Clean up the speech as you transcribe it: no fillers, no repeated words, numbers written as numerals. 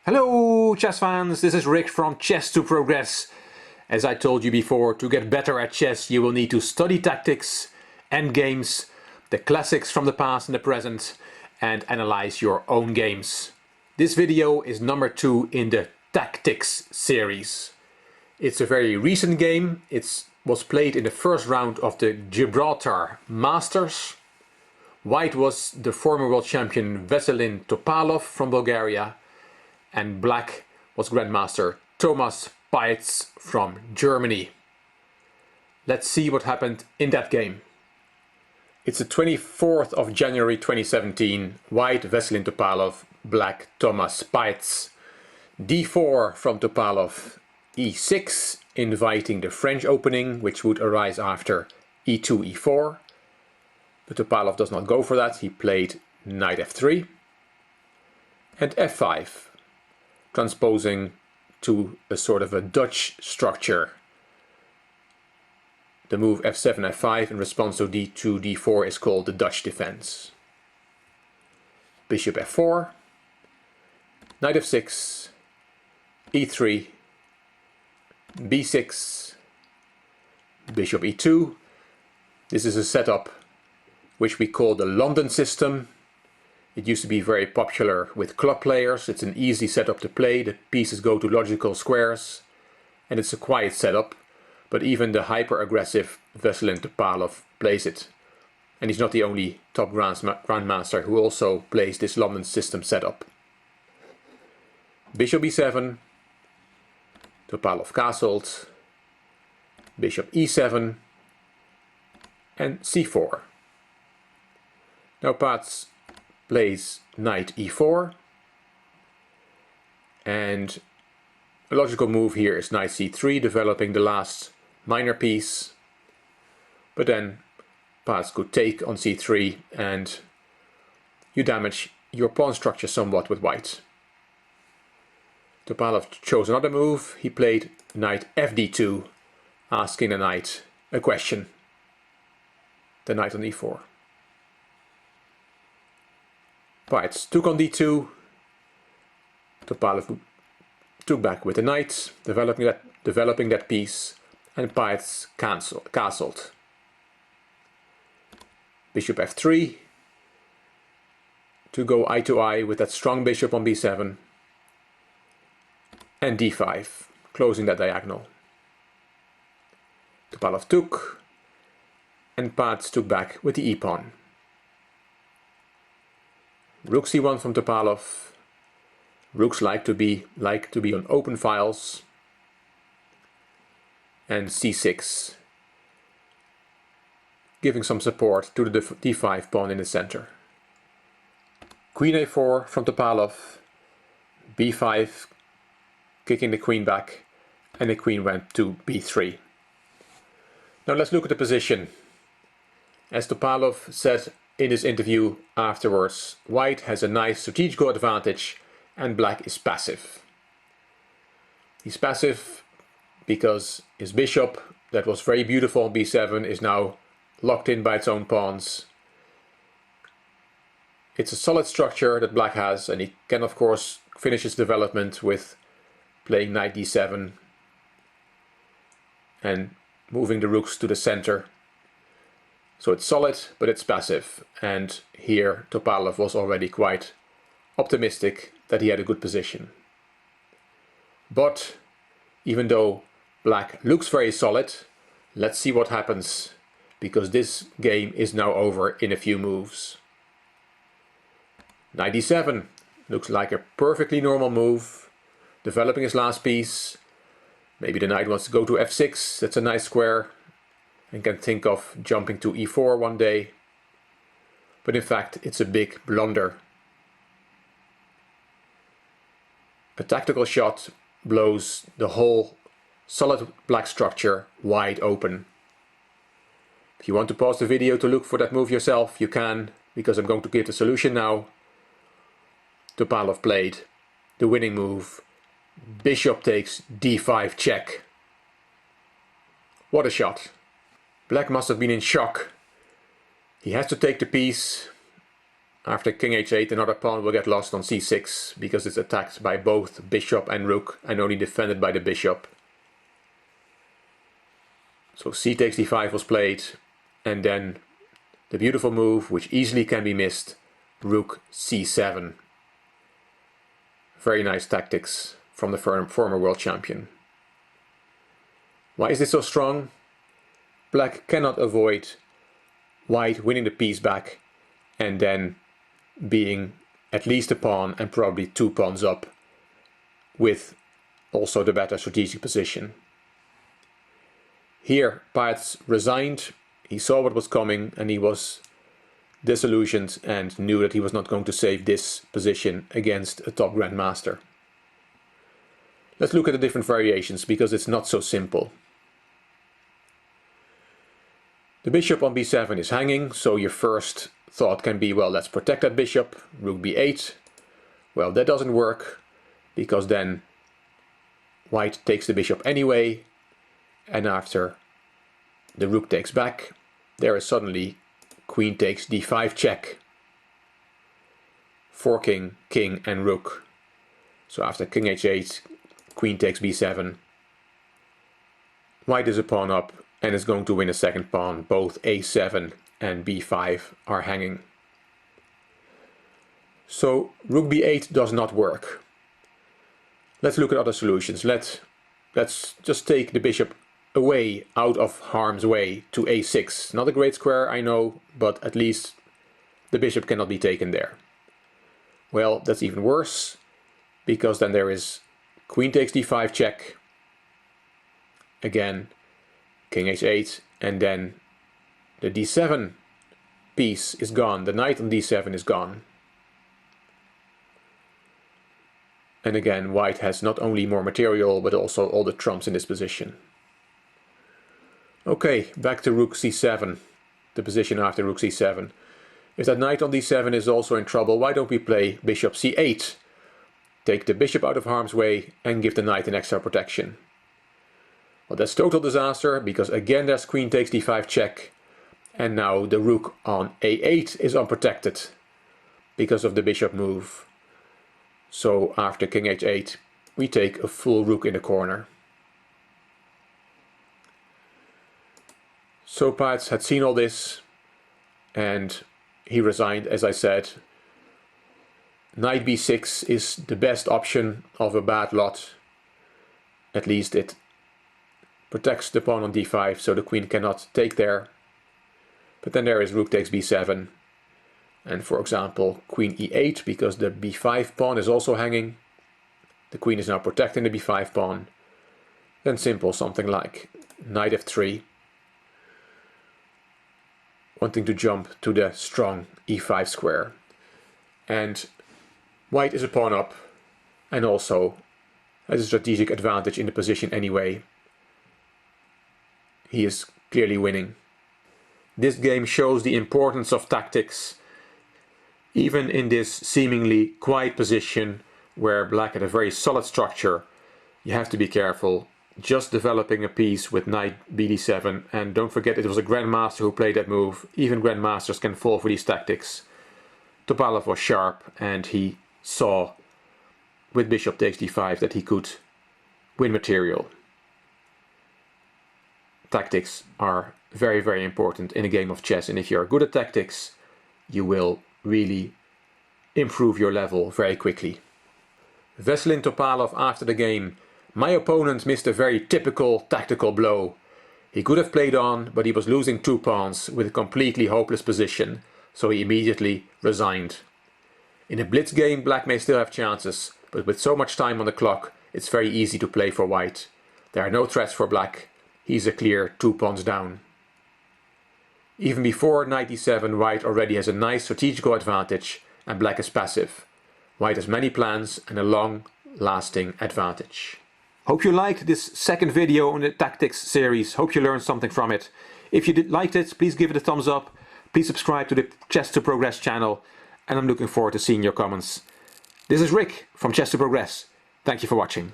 Hello chess fans, this is Rick from Chess to Progress. As I told you before, to get better at chess you will need to study tactics, endgames, the classics from the past and the present, and analyze your own games. This video is number 2 in the Tactics series. It's a very recent game. It was played in the first round of the Gibraltar Masters. White was the former world champion Veselin Topalov from Bulgaria, and black was Grandmaster Topalov-Paehtz from Germany. Let's see what happened in that game. It's the 24th of January 2017. White Veselin Topalov, black Topalov-Paehtz. d4 from Topalov, e6, inviting the French opening, which would arise after e2, e4. But Topalov does not go for that. He played knight f3 and f5. Transposing to a sort of a Dutch structure. The move f7, f5 in response to d2, d4 is called the Dutch defense. Bishop f4, knight f6, e3, b6, bishop e2. This is a setup which we call the London system. It used to be very popular with club players. It's an easy setup to play. The pieces go to logical squares and it's a quiet setup, but even the hyper-aggressive Veselin Topalov plays it. And he's not the only top grandmaster who also plays this London system setup. Bishop e7, Topalov castled, bishop e7 and c4. Now Paehtz plays knight e4, and a logical move here is knight c3, developing the last minor piece. But then Paehtz could take on c3 and you damage your pawn structure somewhat with white. Topalov chose another move. He played knight fd2, asking the knight a question. The knight on e4. Paehtz took on d2. Topalov took back with the knight, developing that piece, and Paehtz castled. Bishop f3 to go eye to eye with that strong bishop on b7, and d5, closing that diagonal. Topalov took, and Paehtz took back with the e-pawn. Rook c1 from Topalov. Rooks like to be on open files. And c6, giving some support to the d5 pawn in the center. Queen a4 from Topalov. b5, kicking the queen back, and the queen went to b3. Now let's look at the position. As Topalov said in his interview afterwards, white has a nice strategical advantage and black is passive. He's passive because his bishop, that was very beautiful on b7, is now locked in by its own pawns. It's a solid structure that black has, and he can of course finish his development with playing knight d7 and moving the rooks to the center. So it's solid, but it's passive, and here Topalov was already quite optimistic that he had a good position. But even though black looks very solid, let's see what happens, because this game is now over in a few moves. Knight d7 looks like a perfectly normal move, developing his last piece. Maybe the knight wants to go to f6, that's a nice square, and can think of jumping to e4 one day. But in fact, it's a big blunder. A tactical shot blows the whole solid black structure wide open. If you want to pause the video to look for that move yourself, you can, because I'm going to give the solution now. Topalov played the winning move. Bishop takes d5 check. What a shot. Black must have been in shock. He has to take the piece. After king h8, another pawn will get lost on c6 because it's attacked by both bishop and rook and only defended by the bishop. So c takes d5 was played, and then the beautiful move, which easily can be missed, rook c7. Very nice tactics from the former world champion. Why is this so strong? Black cannot avoid white winning the piece back and then being at least a pawn and probably 2 pawns up with also the better strategic position. Here Paehtz resigned, he saw what was coming and he was disillusioned and knew that he was not going to save this position against a top grandmaster. Let's look at the different variations because it's not so simple. The bishop on b7 is hanging, so your first thought can be, well, let's protect that bishop, rook b8. Well, that doesn't work because then white takes the bishop anyway, and after the rook takes back, there is suddenly queen takes d5 check, forking king and rook. So after king h8, queen takes b7, white is a pawn up and is going to win a second pawn. Both a7 and b5 are hanging. So rook b8 does not work. Let's look at other solutions. Let's just take the bishop away out of harm's way to a6. Not a great square, I know, but at least the bishop cannot be taken there. Well, that's even worse, because then there is queen takes d5 check, again king h8, and then the d7 piece is gone, the knight on d7 is gone. And again, white has not only more material, but also all the trumps in this position. Okay, back to rook c7, the position after rook c7. If that knight on d7 is also in trouble, why don't we play bishop c8? Take the bishop out of harm's way and give the knight an extra protection. Well, that's total disaster, because again there's queen takes d5 check, and now the rook on a8 is unprotected because of the bishop move. So after king h8, we take a full rook in the corner. So Paehtz had seen all this, and he resigned, as I said. Knight b6 is the best option of a bad lot. At least it protects the pawn on d5, so the queen cannot take there. But then there is rook takes b7. And for example, queen e8, because the b5 pawn is also hanging. The queen is now protecting the b5 pawn. Then simple, something like knight f3. Wanting to jump to the strong e5 square. And white is a pawn up and also has a strategic advantage in the position anyway. He is clearly winning. This game shows the importance of tactics. Even in this seemingly quiet position where black had a very solid structure, you have to be careful. Just developing a piece with knight bd7, and don't forget it was a grandmaster who played that move. Even grandmasters can fall for these tactics. Topalov was sharp and he saw with bishop takes d5 that he could win material. Tactics are very, very important in a game of chess, and if you are good at tactics, you will really improve your level very quickly. Veselin Topalov after the game: my opponent missed a very typical tactical blow. He could have played on, but he was losing 2 pawns with a completely hopeless position, so he immediately resigned. In a blitz game, black may still have chances, but with so much time on the clock, it's very easy to play for white. There are no threats for black. He's a clear 2 pawns down. Even before knight d7, white already has a nice strategical advantage, and black is passive. White has many plans and a long-lasting advantage. Hope you liked this second video on the tactics series. Hope you learned something from it. If you liked it, please give it a thumbs up. Please subscribe to the Chess to Progress channel, and I'm looking forward to seeing your comments. This is Rick from Chess to Progress. Thank you for watching.